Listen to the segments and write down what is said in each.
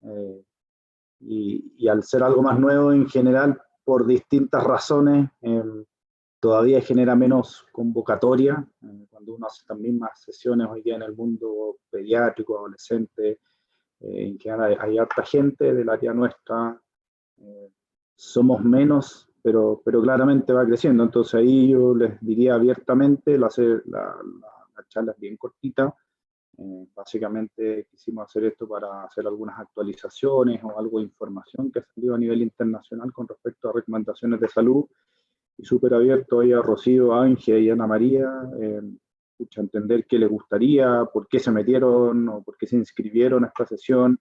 eh, y al ser algo más nuevo en general, por distintas razones, todavía genera menos convocatoria, cuando uno hace también más sesiones hoy día en el mundo pediátrico, adolescente, en que hay harta gente del área nuestra, eh, somos menos, pero claramente va creciendo. Entonces ahí yo les diría abiertamente, la charla es bien cortita. Básicamente quisimos hacer esto para hacer algunas actualizaciones o algo de información que ha salido a nivel internacional con respecto a recomendaciones de salud, y súper abierto ahí a Rocío, Ángel y Ana María, entender qué les gustaría, por qué se metieron o por qué se inscribieron a esta sesión,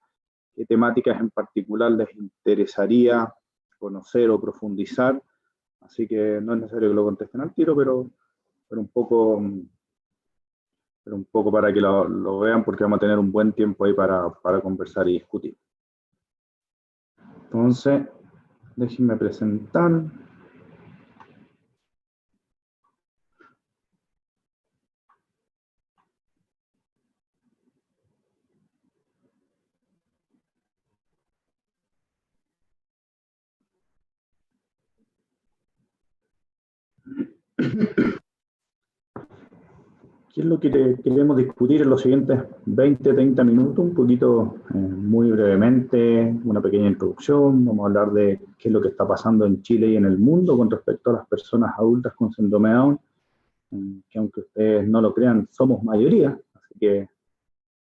qué temáticas en particular les interesaría conocer o profundizar. Así que no es necesario que lo contesten al tiro, pero un poco, pero un poco para que lo vean, porque vamos a tener un buen tiempo ahí para conversar y discutir. Entonces, déjenme presentar. ¿Qué es lo que queremos discutir en los siguientes 20, 30 minutos? Un poquito, muy brevemente, una pequeña introducción. Vamos a hablar de qué es lo que está pasando en Chile y en el mundo con respecto a las personas adultas con síndrome de Down, que aunque ustedes no lo crean, somos mayoría. Así que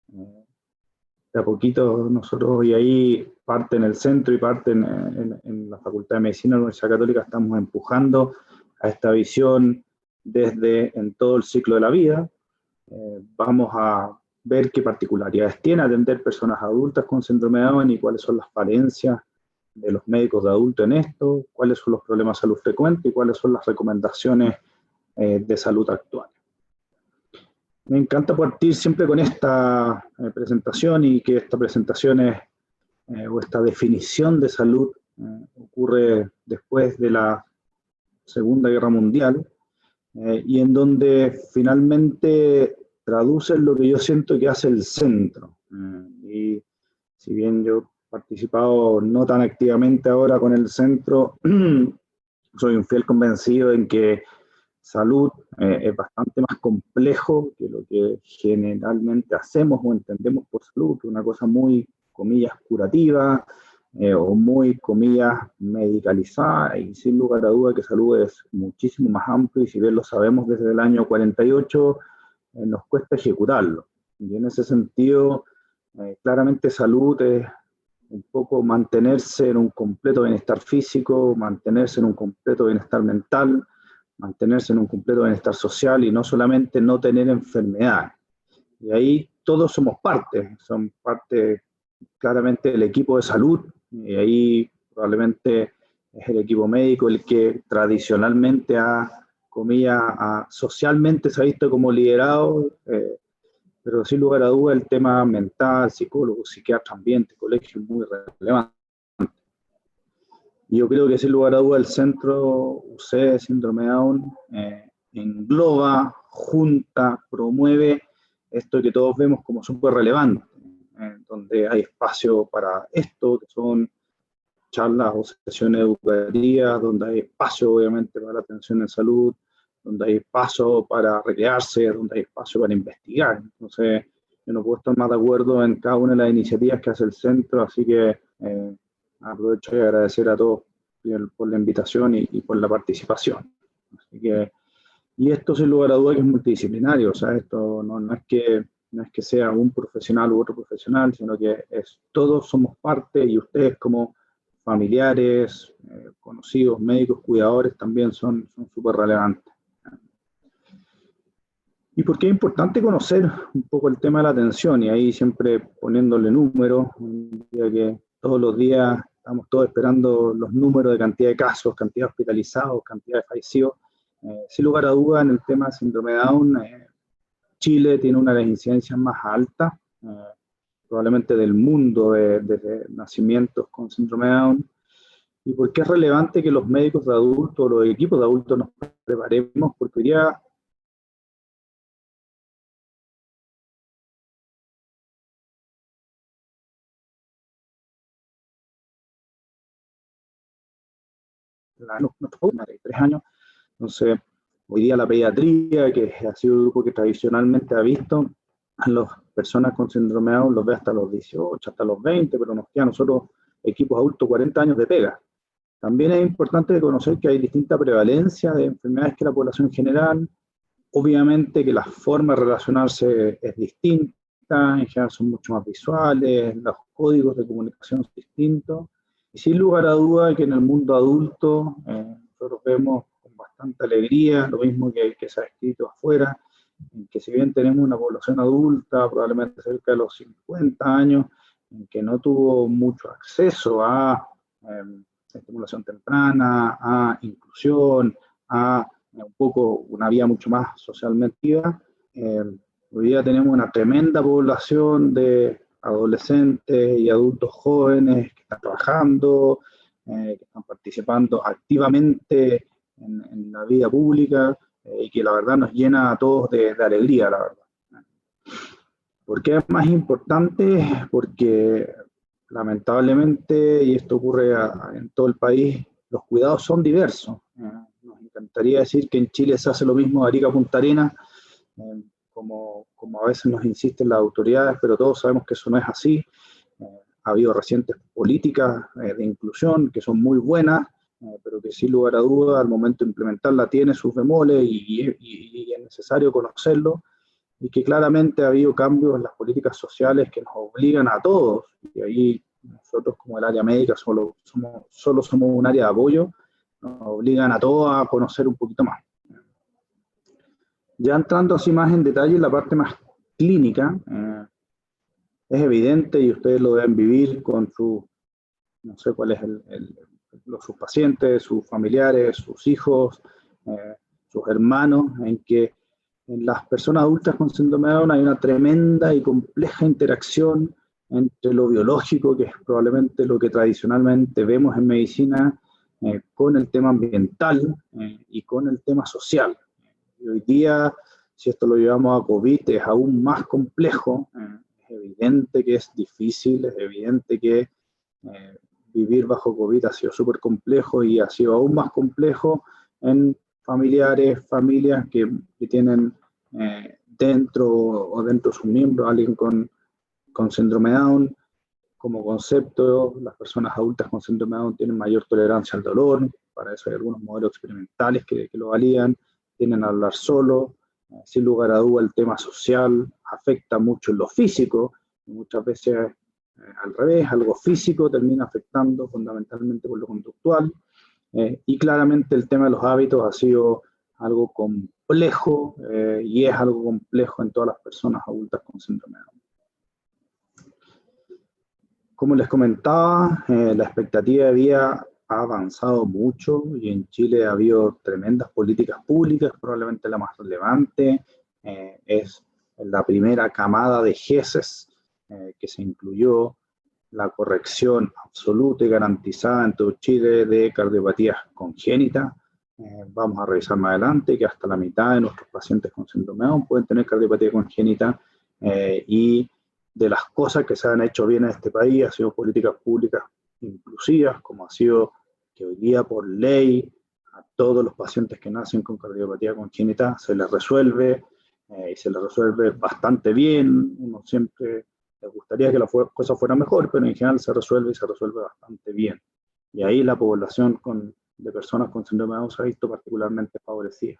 de a poquito nosotros hoy ahí, parte en el centro y parte en la Facultad de Medicina de la Universidad Católica, estamos empujando a esta visión desde en todo el ciclo de la vida. Vamos a ver qué particularidades tiene atender personas adultas con síndrome de Down y cuáles son las falencias de los médicos de adulto en esto, cuáles son los problemas de salud frecuentes y cuáles son las recomendaciones de salud actuales. Me encanta partir siempre con esta presentación, y que esta presentación o esta definición de salud ocurre después de la Segunda Guerra Mundial, y en donde finalmente traduce lo que yo siento que hace el centro. Y si bien yo he participado no tan activamente ahora con el centro, soy un fiel convencido en que salud es bastante más complejo que lo que generalmente hacemos o entendemos por salud, que es una cosa muy, comillas, curativa, o muy, comillas, medicalizada, y sin lugar a duda que salud es muchísimo más amplio, y si bien lo sabemos desde el año 48, nos cuesta ejecutarlo. Y en ese sentido, claramente salud es un poco mantenerse en un completo bienestar físico, mantenerse en un completo bienestar mental, mantenerse en un completo bienestar social, y no solamente no tener enfermedades. Y ahí todos somos parte, son parte claramente del equipo de salud, y ahí probablemente es el equipo médico el que tradicionalmente socialmente se ha visto como liderado, pero sin lugar a duda el tema mental, psicólogo, psiquiatra, ambiente, colegio es muy relevante. Y yo creo que sin lugar a duda el centro UC Síndrome Down engloba, junta, promueve esto que todos vemos como súper relevante, donde hay espacio para esto, que son charlas o sesiones educativas, donde hay espacio obviamente para la atención en salud, donde hay espacio para recrearse, donde hay espacio para investigar. Entonces, yo no puedo estar más de acuerdo en cada una de las iniciativas que hace el centro, así que aprovecho de agradecer a todos por la invitación y por la participación. Así que, y esto sin lugar a dudas que es multidisciplinario, o sea, esto no es que sea un profesional u otro profesional, sino que todos somos parte, y ustedes como familiares, conocidos, médicos, cuidadores, también son súper relevantes. ¿Y por qué es importante conocer un poco el tema de la atención? Y ahí siempre poniéndole números, ya que todos los días estamos todos esperando los números de cantidad de casos, cantidad de hospitalizados, cantidad de fallecidos. Sin lugar a duda, en el tema de síndrome de Down, Chile tiene una de las incidencias más altas, probablemente del mundo, de nacimientos con síndrome de Down. ¿Y por qué es relevante que los médicos de adultos, los equipos de adultos nos preparemos? Porque hoy día nuestros 3 años. Entonces, hoy día la pediatría, que ha sido el grupo que tradicionalmente ha visto a las personas con síndrome de Down, los ve hasta los 18, hasta los 20, pero nos queda a nosotros, equipos adultos, 40 años de pega. También es importante reconocer que hay distinta prevalencia de enfermedades que la población en general. Obviamente que la forma de relacionarse es distinta, en general son mucho más visuales, los códigos de comunicación son distintos, y sin lugar a duda que en el mundo adulto nosotros vemos con bastante alegría, lo mismo que se ha escrito afuera, en que si bien tenemos una población adulta, probablemente cerca de los 50 años, en que no tuvo mucho acceso a estimulación temprana, a inclusión, a un poco una vida mucho más socialmente activa. Hoy día tenemos una tremenda población de adolescentes y adultos jóvenes que están trabajando, que están participando activamente en la vida pública y que la verdad nos llena a todos de alegría, la verdad. ¿Por qué es más importante? Porque lamentablemente, y esto ocurre en todo el país, los cuidados son diversos. Nos encantaría decir que en Chile se hace lo mismo de Arica a Punta Arenas, como a veces nos insisten las autoridades, pero todos sabemos que eso no es así. Ha habido recientes políticas de inclusión que son muy buenas, pero que sin lugar a dudas al momento de implementarla tiene sus bemoles y es necesario conocerlo, y que claramente ha habido cambios en las políticas sociales que nos obligan a todos, y ahí nosotros como el área médica solo somos un área de apoyo, nos obligan a todos a conocer un poquito más. Ya entrando así más en detalle en la parte más clínica, es evidente, y ustedes lo deben vivir con no sé cuál es sus pacientes, sus familiares, sus hijos, sus hermanos, en que en las personas adultas con síndrome de Down hay una tremenda y compleja interacción entre lo biológico, que es probablemente lo que tradicionalmente vemos en medicina, con el tema ambiental y con el tema social. Y hoy día, si esto lo llevamos a COVID, es aún más complejo. Es evidente que es difícil, es evidente que vivir bajo COVID ha sido súper complejo y ha sido aún más complejo en familiares, familias que tienen dentro de sus miembros alguien con síndrome de Down. Como concepto, las personas adultas con síndrome de Down tienen mayor tolerancia al dolor, para eso hay algunos modelos experimentales que lo validan, tienden a hablar solo, sin lugar a duda el tema social afecta mucho en lo físico, y muchas veces al revés, algo físico termina afectando fundamentalmente por lo conductual, y claramente el tema de los hábitos ha sido algo complejo y es algo complejo en todas las personas adultas con síndrome de Down. Como les comentaba, la expectativa de vida ha avanzado mucho y en Chile ha habido tremendas políticas públicas, probablemente la más relevante es la primera camada de GESES que se incluyó la corrección absoluta y garantizada en todo Chile de cardiopatías congénitas. Vamos a revisar más adelante que hasta la mitad de nuestros pacientes con síndrome de Down pueden tener cardiopatía congénita, y de las cosas que se han hecho bien en este país ha sido políticas públicas inclusivas, como ha sido que hoy día por ley a todos los pacientes que nacen con cardiopatía congénita se les resuelve, y se les resuelve bastante bien. Uno siempre les gustaría que las cosas fueran mejor, pero en general se resuelve y se resuelve bastante bien. Y ahí la población de personas con síndrome de Down se ha visto particularmente favorecida.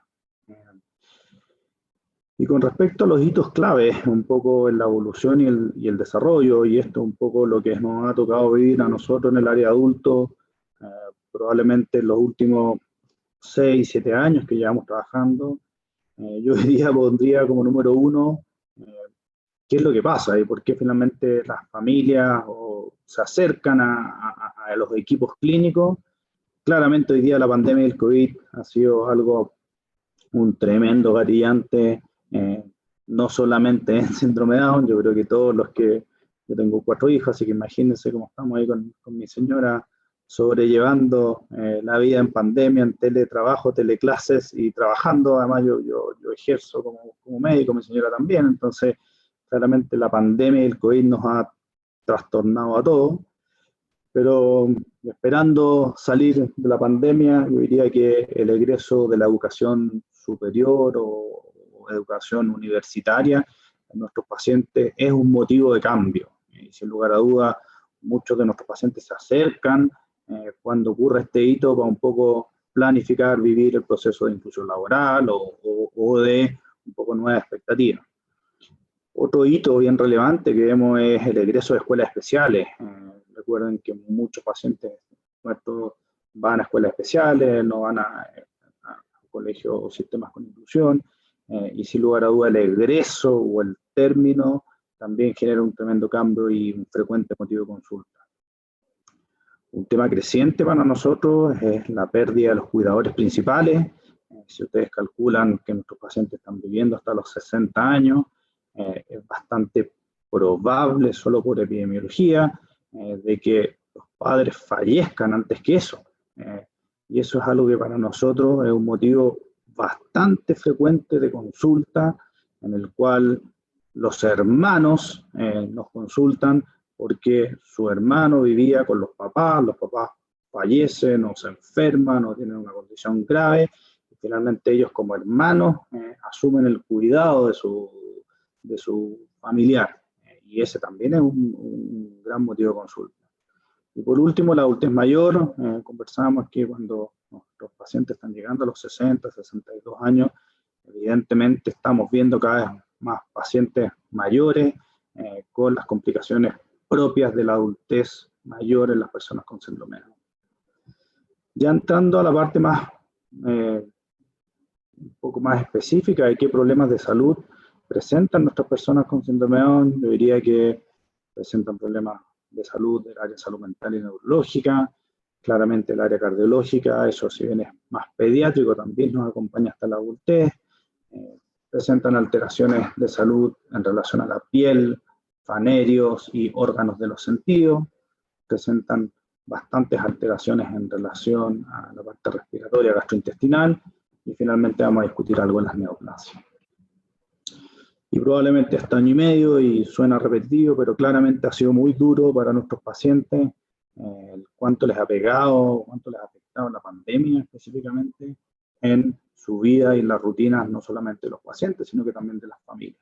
Y con respecto a los hitos claves, un poco en la evolución y el desarrollo, y esto es un poco lo que nos ha tocado vivir a nosotros en el área adulto, probablemente en los últimos 6, 7 años que llevamos trabajando, yo hoy día pondría como número 1, qué es lo que pasa y por qué finalmente las familias se acercan a los equipos clínicos. Claramente hoy día la pandemia del COVID ha sido un tremendo gatillante, no solamente en síndrome de Down. Yo creo que yo tengo 4 hijos, así que imagínense cómo estamos ahí con mi señora sobrellevando la vida en pandemia, en teletrabajo, teleclases y trabajando. Además yo ejerzo como médico, mi señora también, entonces claramente la pandemia y el COVID nos ha trastornado a todos. Pero esperando salir de la pandemia, yo diría que el egreso de la educación superior o educación universitaria en nuestros pacientes es un motivo de cambio. Y sin lugar a dudas, muchos de nuestros pacientes se acercan cuando ocurre este hito para un poco planificar, vivir el proceso de inclusión laboral o de un poco nuevas expectativas. Otro hito bien relevante que vemos es el egreso de escuelas especiales. Recuerden que muchos pacientes nuestros van a escuelas especiales, no van a colegios o sistemas con inclusión, y sin lugar a duda el egreso o el término también genera un tremendo cambio y un frecuente motivo de consulta. Un tema creciente para nosotros es la pérdida de los cuidadores principales. Si ustedes calculan que nuestros pacientes están viviendo hasta los 60 años, es bastante probable, solo por epidemiología, de que los padres fallezcan antes que eso. Y eso es algo que para nosotros es un motivo bastante frecuente de consulta, en el cual los hermanos nos consultan porque su hermano vivía con los papás fallecen o se enferman o tienen una condición grave, y finalmente ellos como hermanos asumen el cuidado de su familiar, y ese también es un gran motivo de consulta. Y por último, la adultez mayor. Conversábamos que cuando nuestros pacientes están llegando a los 60, 62 años, evidentemente estamos viendo cada vez más pacientes mayores con las complicaciones propias de la adultez mayor en las personas con síndrome de Down. Ya entrando a la parte más, un poco más específica de qué problemas de salud presentan nuestras personas con síndrome de Down, yo diría que presentan problemas de salud del área de salud mental y neurológica, claramente el área cardiológica, eso si bien es más pediátrico, también nos acompaña hasta la adultez. Presentan alteraciones de salud en relación a la piel, fanerios y órganos de los sentidos. Presentan bastantes alteraciones en relación a la parte respiratoria gastrointestinal, y finalmente vamos a discutir algo en las neoplasias. Y probablemente hasta año y medio, y suena repetitivo, pero claramente ha sido muy duro para nuestros pacientes cuánto les ha pegado, cuánto les ha afectado la pandemia específicamente en su vida y las rutinas, no solamente de los pacientes, sino que también de las familias.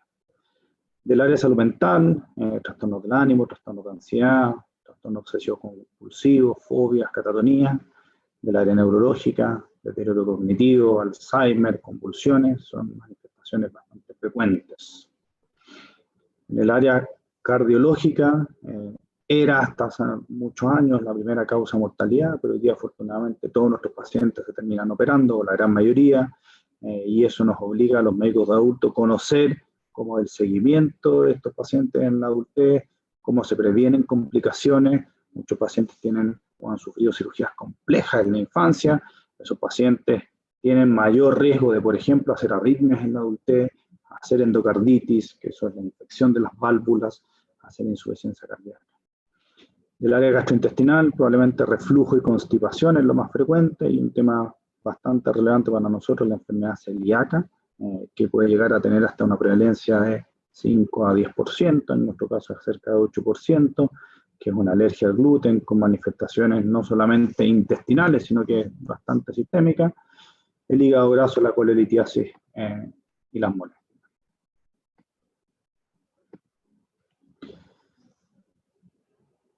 Del área de salud mental, trastornos del ánimo, trastornos de ansiedad, trastornos obsesivo-compulsivos, fobias, catatonías. Del área neurológica, deterioro cognitivo, Alzheimer, convulsiones, son manifestaciones bastante frecuentes. En el área cardiológica, era hasta hace muchos años la primera causa de mortalidad, pero hoy día afortunadamente todos nuestros pacientes se terminan operando, o la gran mayoría, y eso nos obliga a los médicos de adultos a conocer cómo es el seguimiento de estos pacientes en la adultez, cómo se previenen complicaciones. Muchos pacientes tienen o han sufrido cirugías complejas en la infancia. Esos pacientes tienen mayor riesgo de, por ejemplo, hacer arritmias en la adultez, hacer endocarditis, que eso es la infección de las válvulas, hacer insuficiencia cardíaca. Del área gastrointestinal, probablemente reflujo y constipación es lo más frecuente, y un tema bastante relevante para nosotros, la enfermedad celíaca, que puede llegar a tener hasta una prevalencia de 5 a 10%, en nuestro caso es cerca de 8%, que es una alergia al gluten con manifestaciones no solamente intestinales, sino que es bastante sistémica, el hígado graso, la colelitiasis y las molestias.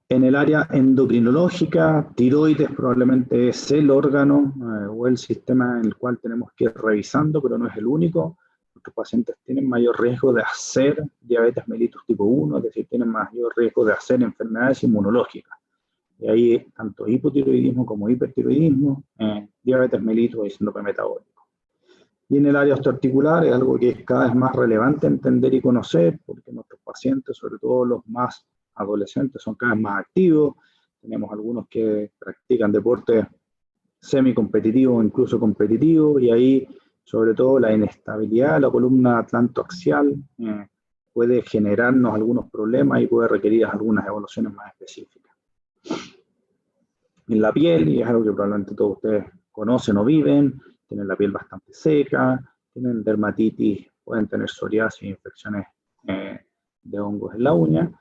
En el área endocrinológica, tiroides probablemente es el órgano o el sistema en el cual tenemos que ir revisando, pero no es el único. Nuestros pacientes tienen mayor riesgo de hacer diabetes mellitus tipo 1, es decir, tienen mayor riesgo de hacer enfermedades inmunológicas. Y ahí tanto hipotiroidismo como hipertiroidismo, diabetes mellitus y síndrome metabólico. Y en el área osteoarticular es algo que es cada vez más relevante entender y conocer, porque nuestros pacientes, sobre todo los más adolescentes, son cada vez más activos. Tenemos algunos que practican deportes semicompetitivos o incluso competitivos, y ahí sobre todo la inestabilidad de la columna atlantoaxial puede generarnos algunos problemas y puede requerir algunas evaluaciones más específicas. En la piel, y es algo que probablemente todos ustedes conocen o viven, tienen la piel bastante seca, tienen dermatitis, pueden tener psoriasis, infecciones de hongos en la uña.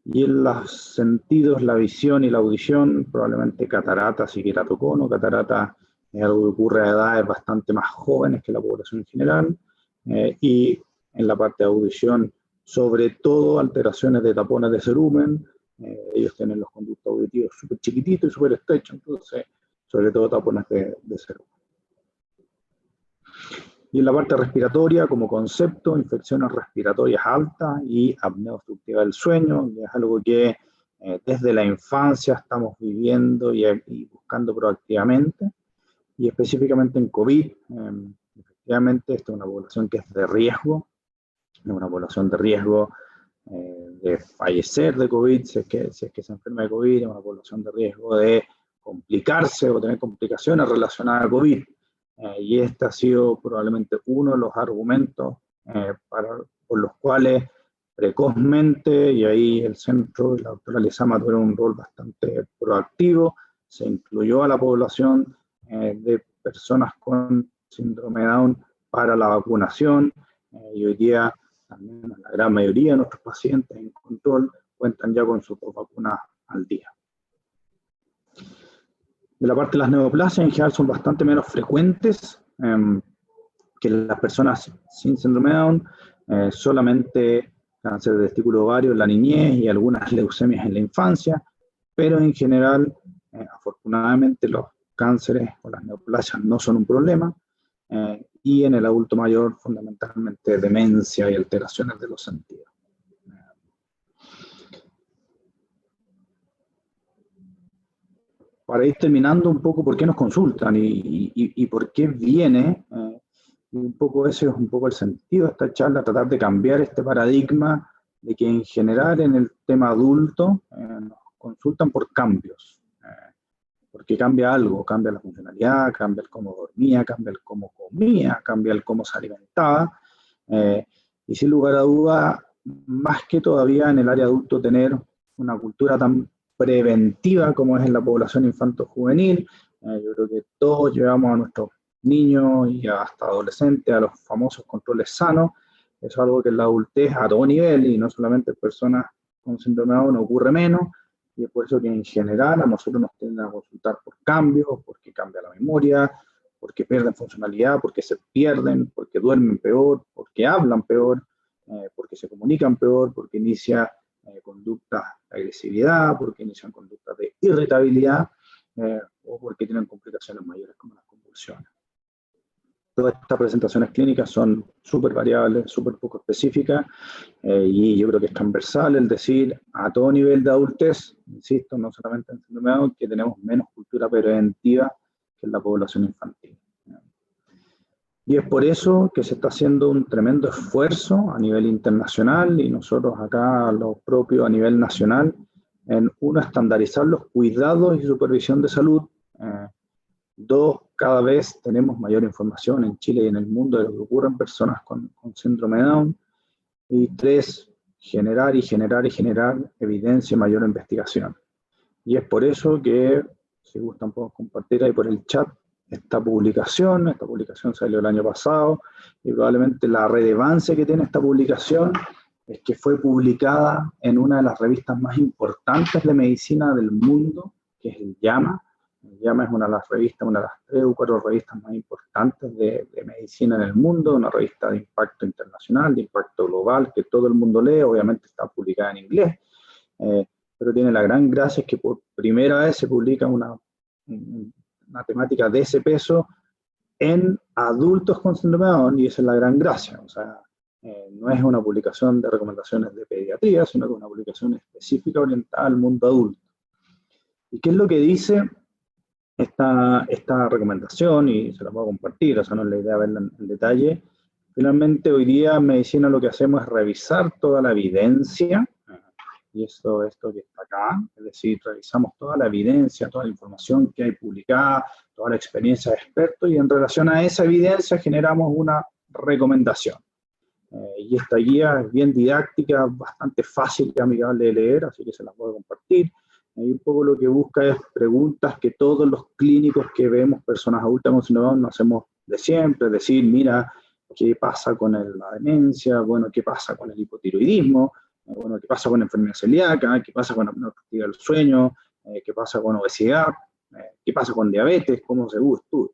Y en los sentidos, la visión y la audición, probablemente catarata, si queratocono. Catarata es algo que ocurre a edades bastante más jóvenes que la población en general. Y en la parte de audición, sobre todo alteraciones de tapones de cerumen. Ellos tienen los conductos auditivos súper chiquititos y súper estrechos, entonces, sobre todo tapones de cerumen. Y en la parte respiratoria, como concepto, infecciones respiratorias altas y apnea obstructiva del sueño, que es algo que desde la infancia estamos viviendo y buscando proactivamente, y específicamente en COVID. Efectivamente, esta es una población que es de riesgo, es una población de riesgo de fallecer de COVID, si es que se enferma de COVID, es una población de riesgo de complicarse o tener complicaciones relacionadas a COVID. Y este ha sido probablemente uno de los argumentos por los cuales precozmente, y ahí el centro y la doctora Lezama tuvieron un rol bastante proactivo, se incluyó a la población de personas con síndrome de Down para la vacunación, y hoy día al menos la gran mayoría de nuestros pacientes en control cuentan ya con sus 2 vacunas al día. De la parte de las neoplasias, en general son bastante menos frecuentes que las personas sin síndrome de Down, solamente cáncer de testículo ovario en la niñez y algunas leucemias en la infancia, pero en general, afortunadamente, los cánceres o las neoplasias no son un problema, y en el adulto mayor, fundamentalmente, demencia y alteraciones de los sentidos. Para ir terminando un poco por qué nos consultan y por qué viene, un poco ese es un poco el sentido de esta charla, tratar de cambiar este paradigma de que en general en el tema adulto nos consultan por cambios, porque cambia algo, cambia la funcionalidad, cambia el cómo dormía, cambia el cómo comía, cambia el cómo se alimentaba, y sin lugar a duda, más que todavía en el área adulto tener una cultura tan preventiva como es en la población infanto-juvenil. Yo creo que todos llevamos a nuestros niños y hasta adolescentes a los famosos controles sanos. Eso es algo que en la adultez a todo nivel, y no solamente en personas con síndrome de Down, ocurre menos, y es por eso que en general a nosotros nos tienden a consultar por cambios, porque cambia la memoria, porque pierden funcionalidad, porque se pierden, porque duermen peor, porque hablan peor, porque se comunican peor, porque inicia conductas de agresividad, porque inician conductas de irritabilidad, o porque tienen complicaciones mayores como las convulsiones. Todas estas presentaciones clínicas son súper variables, súper poco específicas, y yo creo que es transversal el decir a todo nivel de adultez, insisto, no solamente en síndrome de Down, que tenemos menos cultura preventiva que en la población infantil. Y es por eso que se está haciendo un tremendo esfuerzo a nivel internacional, y nosotros acá lo propio a nivel nacional, en uno, estandarizar los cuidados y supervisión de salud. 2, cada vez tenemos mayor información en Chile y en el mundo de lo que ocurre en personas con síndrome de Down. Y 3, generar evidencia y mayor investigación. Y es por eso que, si gustan podemos compartir ahí por el chat esta publicación salió el año pasado, y probablemente la relevancia que tiene esta publicación es que fue publicada en una de las revistas más importantes de medicina del mundo, que es el JAMA. El JAMA es una de las revistas, una de las 3 o 4 revistas más importantes de medicina en el mundo, una revista de impacto internacional, de impacto global, que todo el mundo lee. Obviamente está publicada en inglés, pero tiene la gran gracia es que por primera vez se publica una temática de ese peso en adultos con síndrome de Down, y esa es la gran gracia. O sea, no es una publicación de recomendaciones de pediatría, sino que es una publicación específica orientada al mundo adulto. ¿Y qué es lo que dice esta recomendación? Y se la puedo compartir, o sea, no es la idea verla en detalle. Finalmente, hoy día en medicina lo que hacemos es revisar toda la evidencia, y esto que está acá, es decir, revisamos toda la evidencia, toda la información que hay publicada, toda la experiencia de expertos, y en relación a esa evidencia generamos una recomendación. Y esta guía es bien didáctica, bastante fácil y amigable de leer, así que se las puedo compartir. Y un poco lo que busca es preguntas que todos los clínicos que vemos personas adultas con síndrome de Down nos hacemos de siempre, es decir, mira, ¿qué pasa con la demencia? Bueno, ¿qué pasa con el hipotiroidismo? bueno, qué pasa con enfermedad celíaca, qué pasa con apnea obstructiva del sueño, qué pasa con obesidad, qué pasa con diabetes, cómo se estudia.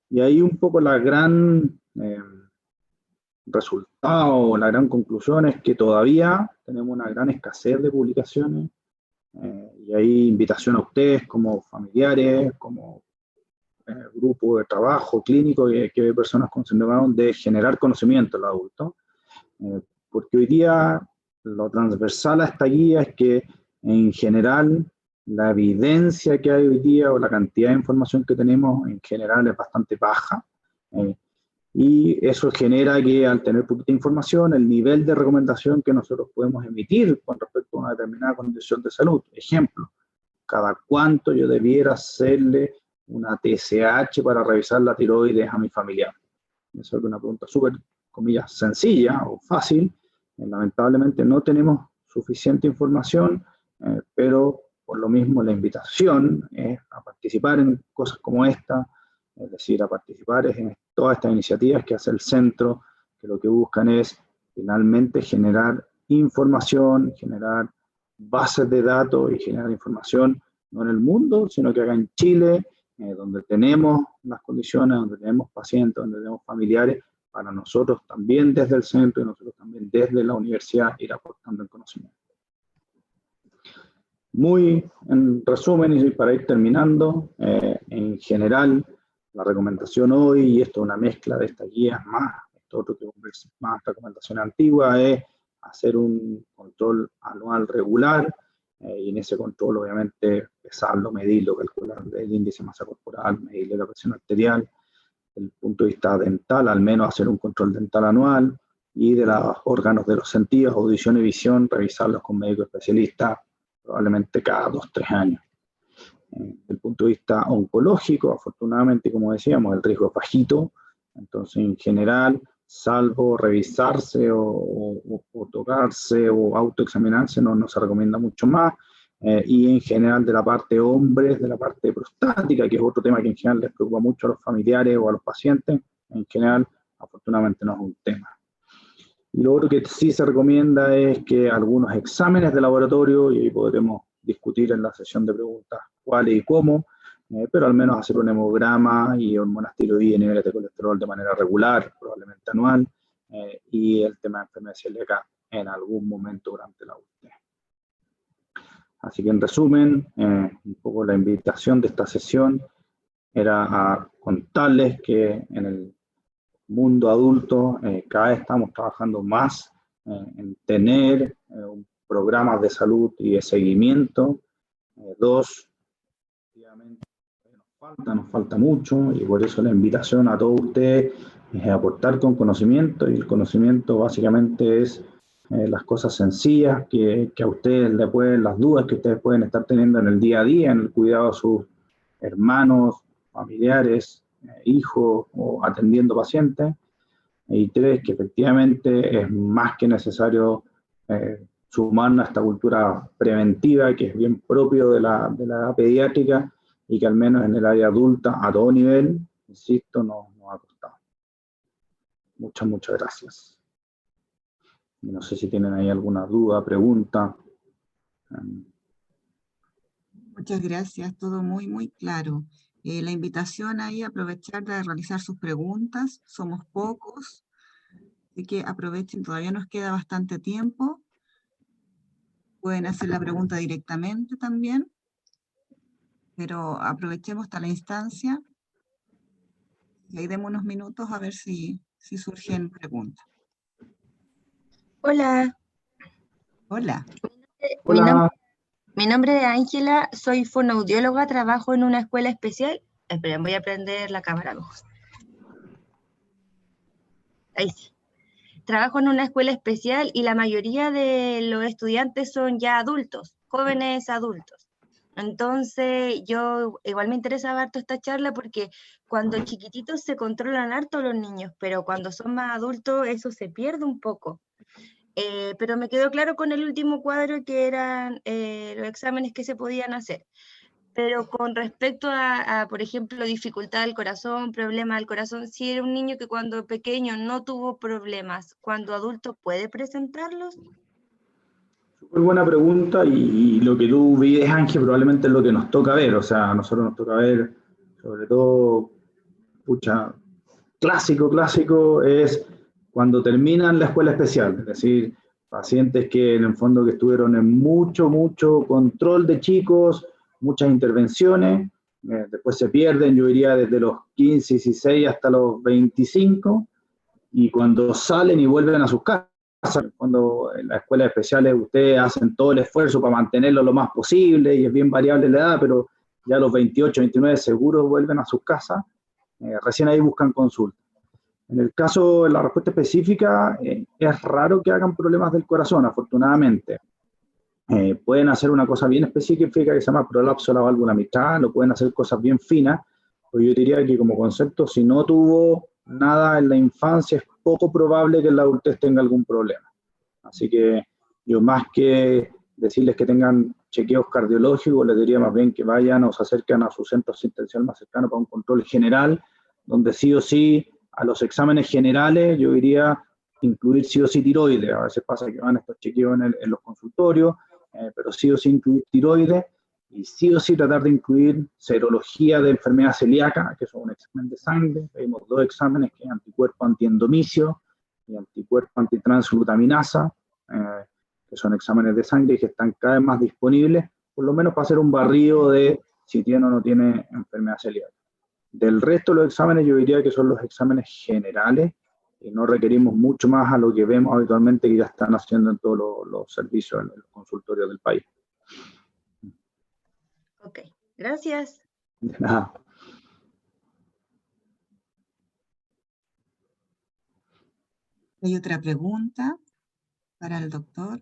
Y ahí un poco la gran resultado, la gran conclusión es que todavía tenemos una gran escasez de publicaciones, y ahí invitación a ustedes como familiares, como grupo de trabajo clínico que ve personas con síndrome de Down, de generar conocimiento en los adultos, porque hoy día lo transversal a esta guía es que en general la evidencia que hay hoy día o la cantidad de información que tenemos en general es bastante baja, y eso genera que al tener poquita información, el nivel de recomendación que nosotros podemos emitir con respecto a una determinada condición de salud, ejemplo, cada cuánto yo debiera hacerle una TSH para revisar la tiroides a mi familiar. Eso es una pregunta súper, comillas, sencilla o fácil. Lamentablemente no tenemos suficiente información, pero por lo mismo la invitación es a participar en cosas como esta, es decir, a participar en todas estas iniciativas que hace el centro, que lo que buscan es finalmente generar información, generar bases de datos y generar información no en el mundo, sino que acá en Chile, donde tenemos las condiciones, donde tenemos pacientes, donde tenemos familiares, para nosotros también desde el centro y nosotros también desde la universidad ir aportando el conocimiento. Muy en resumen y para ir terminando, en general, la recomendación hoy, y esto es una mezcla de estas guías más, esto otro que es más recomendación antigua, es hacer un control anual regular, y en ese control obviamente pesarlo, medirlo, calcular el índice de masa corporal, medirle la presión arterial. Desde el punto de vista dental, al menos hacer un control dental anual, y de los órganos de los sentidos, audición y visión, revisarlos con médico especialista probablemente cada 2-3 años. Desde el punto de vista oncológico, afortunadamente, como decíamos, el riesgo es bajito, entonces en general, salvo revisarse o tocarse o autoexaminarse, no se recomienda mucho más, y en general de la parte hombres, de la parte prostática, que es otro tema que en general les preocupa mucho a los familiares o a los pacientes, en general, afortunadamente no es un tema. Y lo otro que sí se recomienda es que algunos exámenes de laboratorio, y ahí podremos discutir en la sesión de preguntas cuáles y cómo, pero al menos hacer un hemograma y hormonas tiroides y niveles de colesterol de manera regular, probablemente anual, y el tema de enfermedad celíaca en algún momento durante la UTI. Así que en resumen, un poco la invitación de esta sesión era a contarles que en el mundo adulto cada vez estamos trabajando más en tener programas de salud y de seguimiento. Dos, efectivamente, nos falta mucho, y por eso la invitación a todos ustedes es aportar con conocimiento, y el conocimiento básicamente es las cosas sencillas que a ustedes le pueden, las dudas que ustedes pueden estar teniendo en el día a día, en el cuidado de sus hermanos, familiares, hijos o atendiendo pacientes. Y tres, que efectivamente es más que necesario sumarnos a esta cultura preventiva que es bien propio de la edad pediátrica, y que al menos en el área adulta, a todo nivel, insisto, nos ha costado. Muchas gracias. No sé si tienen ahí alguna duda, pregunta. Muchas gracias, todo muy claro. La invitación ahí a aprovechar de realizar sus preguntas, somos pocos, así que aprovechen, todavía nos queda bastante tiempo. Pueden hacer la pregunta directamente también, pero aprovechemos hasta la instancia y ahí demos unos minutos a ver si surgen preguntas. Hola. Hola. Hola. Mi nombre es Ángela, soy fonoaudióloga, trabajo en una escuela especial. Esperen, voy a prender la cámara mejor. Ahí sí. Trabajo en una escuela especial y la mayoría de los estudiantes son ya adultos, jóvenes adultos. Entonces, yo igual me interesaba harto esta charla porque cuando chiquititos se controlan harto los niños, pero cuando son más adultos eso se pierde un poco. Pero me quedó claro con el último cuadro que eran los exámenes que se podían hacer. Pero con respecto a, por ejemplo, dificultad del corazón, problema del corazón, si era un niño que cuando pequeño no tuvo problemas, cuando adulto puede presentarlos. Muy buena pregunta, y lo que tú vives, Ángel, probablemente es lo que nos toca ver. O sea, a nosotros nos toca ver, sobre todo, pucha, clásico es cuando terminan la escuela especial, es decir, pacientes que en el fondo que estuvieron en mucho control de chicos, muchas intervenciones, después se pierden, yo diría desde los 15, 16 hasta los 25, y cuando salen y vuelven a sus casas, cuando en las escuelas especiales ustedes hacen todo el esfuerzo para mantenerlo lo más posible, y es bien variable la edad, pero ya a los 28, 29 seguro vuelven a sus casas, recién ahí buscan consulta. En el caso de la respuesta específica, es raro que hagan problemas del corazón, afortunadamente. Pueden hacer una cosa bien específica que se llama prolapso de la válvula mitral, o pueden hacer cosas bien finas, pues yo diría que como concepto, si no tuvo nada en la infancia, es poco probable que en la adultez tenga algún problema. Así que yo, más que decirles que tengan chequeos cardiológicos, les diría más bien que vayan o se acerquen a su centro asistencial más cercano para un control general, donde sí o sí a los exámenes generales yo diría incluir sí o sí tiroides. A veces pasa que van estos chequeos en los consultorios, pero sí o sí incluir tiroides, y sí o sí tratar de incluir serología de enfermedad celíaca, que es un examen de sangre. Tenemos dos exámenes, que es anticuerpo antiendomicio y anticuerpo antitransglutaminasa, que son exámenes de sangre y que están cada vez más disponibles, por lo menos para hacer un barrido de si tiene o no tiene enfermedad celíaca. Del resto de los exámenes yo diría que son los exámenes generales, y no requerimos mucho más a lo que vemos habitualmente que ya están haciendo en todos los servicios, en los consultorios del país. Ok, gracias. De nada. Hay otra pregunta para el doctor.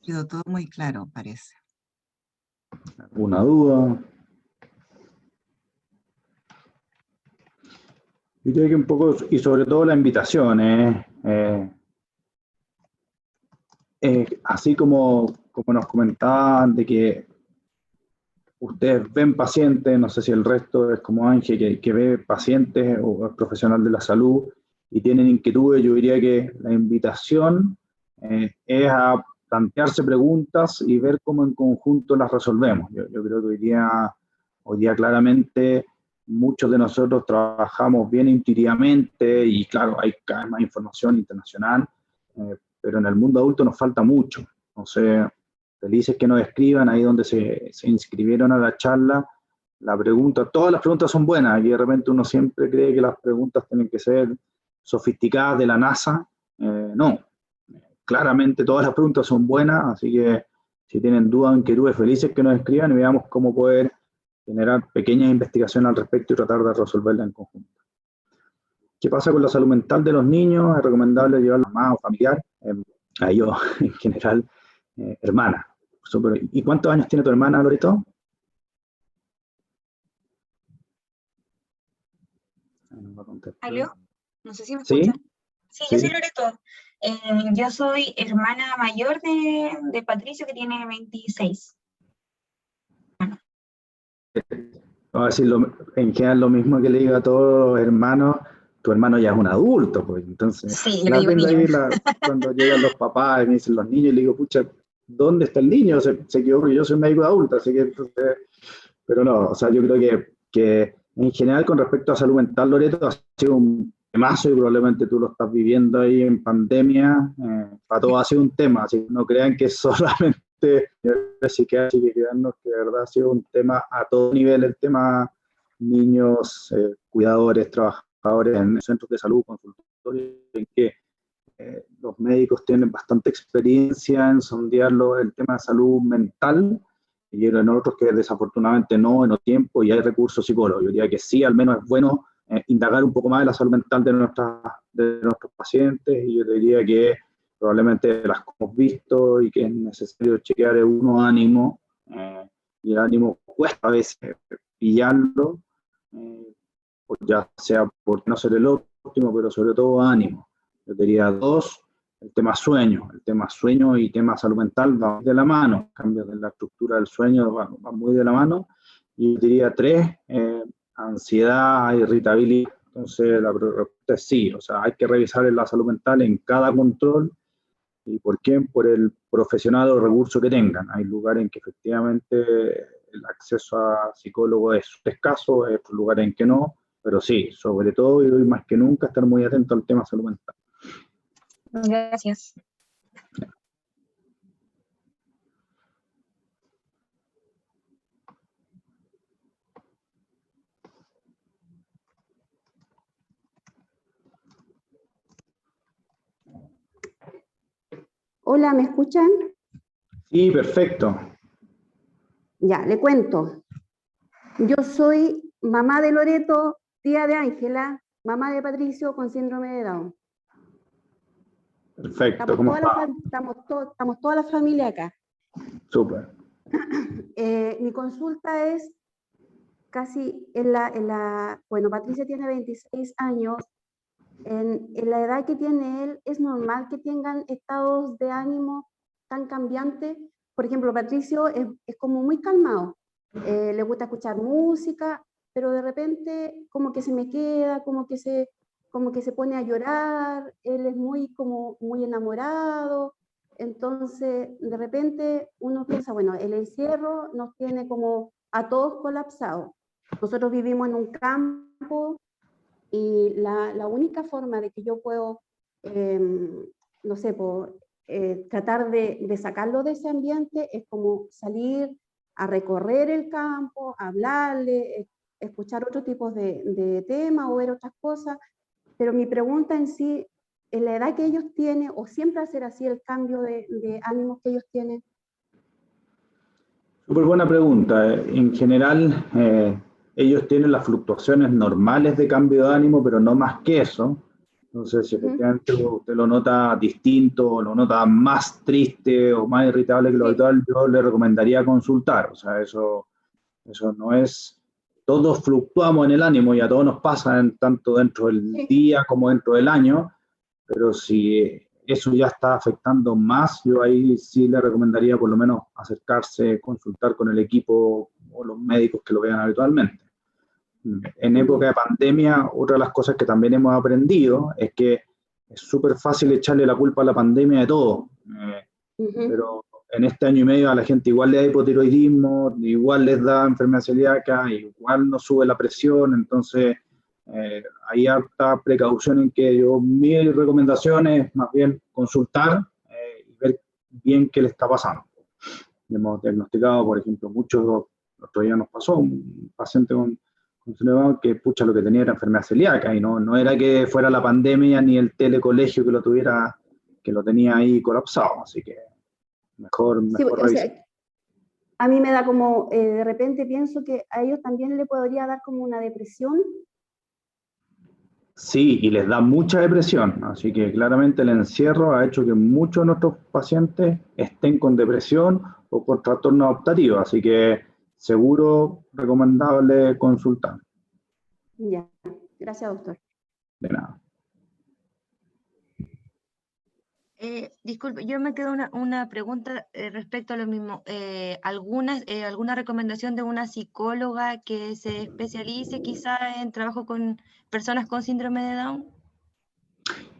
Quedó todo muy claro, parece. ¿Alguna duda? Yo diría que un poco, y sobre todo la invitación, así como nos comentaban de que ustedes ven pacientes, no sé si el resto es como Ángel, que ve pacientes o es profesional de la salud y tienen inquietudes, yo diría que la invitación es a plantearse preguntas y ver cómo en conjunto las resolvemos. Yo creo que hoy día claramente muchos de nosotros trabajamos bien intuitivamente, y claro, hay cada vez más información internacional, pero en el mundo adulto nos falta mucho. No sé, felices que nos escriban ahí donde se inscribieron a la charla. La pregunta, todas las preguntas son buenas, y de repente uno siempre cree que las preguntas tienen que ser sofisticadas de la NASA. No, claramente todas las preguntas son buenas, así que si tienen dudas o inquietudes, felices que nos escriban y veamos cómo poder generar pequeñas investigaciones al respecto y tratar de resolverla en conjunto. ¿Qué pasa con la salud mental de los niños? Es recomendable llevarla a mamá o familiar, a ellos en general, hermana. ¿Y cuántos años tiene tu hermana, Loreto? ¿Aló? No sé si me ¿Sí? escuchan. Sí, Sí. yo soy Loreto. Yo soy hermana mayor de Patricio, que tiene 26. Vamos a decir en general lo mismo que le digo a todos los hermanos. Tu hermano ya es un adulto, pues entonces Sí, la le digo tengo niño. ahí cuando llegan los papás y me dicen los niños, y le digo, pucha, ¿dónde está el niño? Se quedó, porque yo soy médico de adulto, así que entonces, pero no, o sea, yo creo que en general con respecto a salud mental, Loreto, ha sido un temazo, y probablemente tú lo estás viviendo ahí en pandemia, para todos ha sido un tema, así que no crean que es solamente, así que quedarnos, que de verdad ha sido un tema a todo nivel, el tema niños, cuidadores, trabajadores en centros de salud, consultorios, en que los médicos tienen bastante experiencia en sondearlo, el tema de salud mental, y en otros que desafortunadamente no tiempo, y hay recursos psicólogos. Yo diría que sí, al menos es bueno indagar un poco más de la salud mental de nuestros pacientes, y yo diría que probablemente las hemos visto y que es necesario chequear uno ánimo, y el ánimo cuesta a veces pillarlo, pues ya sea por no ser el óptimo, pero sobre todo ánimo. Yo diría dos, el tema sueño y tema salud mental va muy de la mano, cambios de la estructura del sueño va muy de la mano. Y yo diría tres, ansiedad, irritabilidad. Entonces la respuesta respuesta es sí. O sea, hay que revisar la salud mental en cada control. ¿Y por qué? Por el profesional o recurso que tengan. Hay lugares en que efectivamente el acceso a psicólogo es escaso, hay otros lugares en que no, pero sí, sobre todo y hoy más que nunca estar muy atento al tema de salud mental. Gracias. Hola, ¿me escuchan? Sí, perfecto. Ya, le cuento. Yo soy mamá de Loreto, tía de Ángela, mamá de Patricio con síndrome de Down. Perfecto, ¿cómo está? Estamos toda la familia acá. Súper. Mi consulta es casi bueno, Patricia tiene 26 años. En la edad que tiene él, ¿es normal que tengan estados de ánimo tan cambiantes? Por ejemplo, Patricio es como muy calmado, le gusta escuchar música, pero de repente como que se me queda, como que se pone a llorar, él es muy enamorado, entonces de repente uno piensa, bueno, el encierro nos tiene como a todos colapsados. Nosotros vivimos en un campo, y la única forma de que yo puedo, no sé, tratar de sacarlo de ese ambiente es como salir a recorrer el campo, hablarle, escuchar otro tipo de temas o ver otras cosas. Pero mi pregunta en sí, en la edad que ellos tienen, o siempre hacer así el cambio de ánimos que ellos tienen. Súper buena pregunta. En general, ellos tienen las fluctuaciones normales de cambio de ánimo, pero no más que eso. Entonces, si efectivamente usted lo nota distinto, lo nota más triste o más irritable que lo habitual, yo le recomendaría consultar. O sea, eso no es... Todos fluctuamos en el ánimo y a todos nos pasa, tanto dentro del día como dentro del año, pero si eso ya está afectando más, yo ahí sí le recomendaría por lo menos acercarse, consultar con el equipo o los médicos que lo vean habitualmente. En época de pandemia, otra de las cosas que también hemos aprendido es que es súper fácil echarle la culpa a la pandemia de todo, pero en este año y medio a la gente igual le da hipotiroidismo, igual les da enfermedad celíaca, igual no sube la presión, entonces hay harta precaución en que mi recomendación es más bien consultar y ver bien qué le está pasando. Hemos diagnosticado, por ejemplo, el otro día nos pasó un paciente con síndrome que pucha lo que tenía era enfermedad celíaca y no era que fuera la pandemia ni el telecolegio que lo tenía ahí colapsado, así que mejor O sea, a mí me da como, de repente pienso que a ellos también le podría dar como una depresión. Sí, y les da mucha depresión, así que claramente el encierro ha hecho que muchos de nuestros pacientes estén con depresión o con trastorno adaptativo, así que seguro recomendable consultar. Ya, gracias, doctor. De nada. Disculpe, yo me quedo una pregunta respecto a lo mismo. ¿Alguna recomendación de una psicóloga que se especialice quizá en trabajo con personas con síndrome de Down?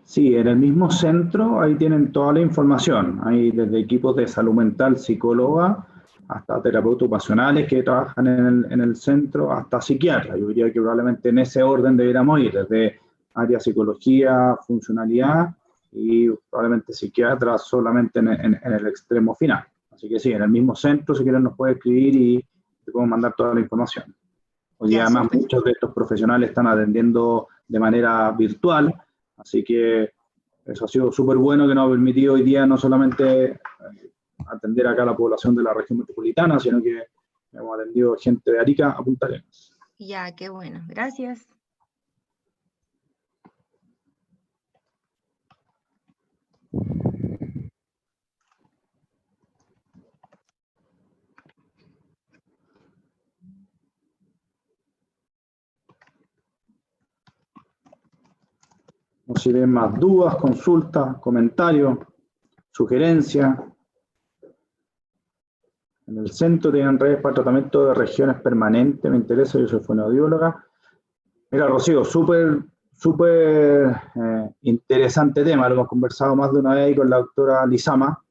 Sí, en el mismo centro ahí tienen toda la información. Hay desde equipos de salud mental, psicóloga, hasta terapeutas ocupacionales que trabajan en el centro, hasta psiquiatras. Yo diría que probablemente en ese orden deberíamos ir, desde área psicología, funcionalidad, y probablemente psiquiatras solamente en el extremo final. Así que sí, en el mismo centro, si quieren nos puede escribir y te podemos mandar toda la información. Hoy día además muchos de estos profesionales están atendiendo de manera virtual, así que eso ha sido súper bueno que nos ha permitido hoy día no solamente atender acá a la población de la región metropolitana, sino que hemos atendido gente de Arica a Punta Arenas. Ya, qué bueno. Gracias. No sé si ven más dudas, consultas, comentarios, sugerencias. En el centro tienen redes para tratamiento de regiones permanentes, me interesa, yo soy fonoaudióloga. Mira, Rocío, súper súper interesante tema, lo hemos conversado más de una vez con la doctora Lizama.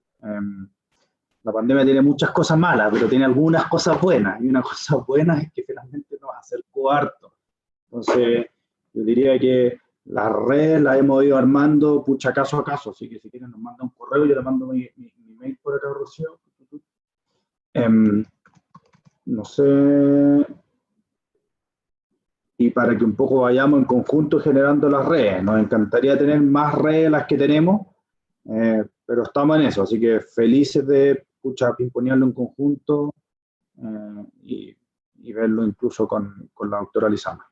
La pandemia tiene muchas cosas malas, pero tiene algunas cosas buenas, y una cosa buena es que finalmente nos acercó harto. Entonces, yo diría que las redes las hemos ido armando, pucha, caso a caso, así que si quieren nos manda un correo, yo le mando mi mail por acá, Rocío. No sé, y para que un poco vayamos en conjunto generando las redes. Nos encantaría tener más redes de las que tenemos, pero estamos en eso, así que felices de pimponearlo en conjunto y verlo incluso con la doctora Lizama.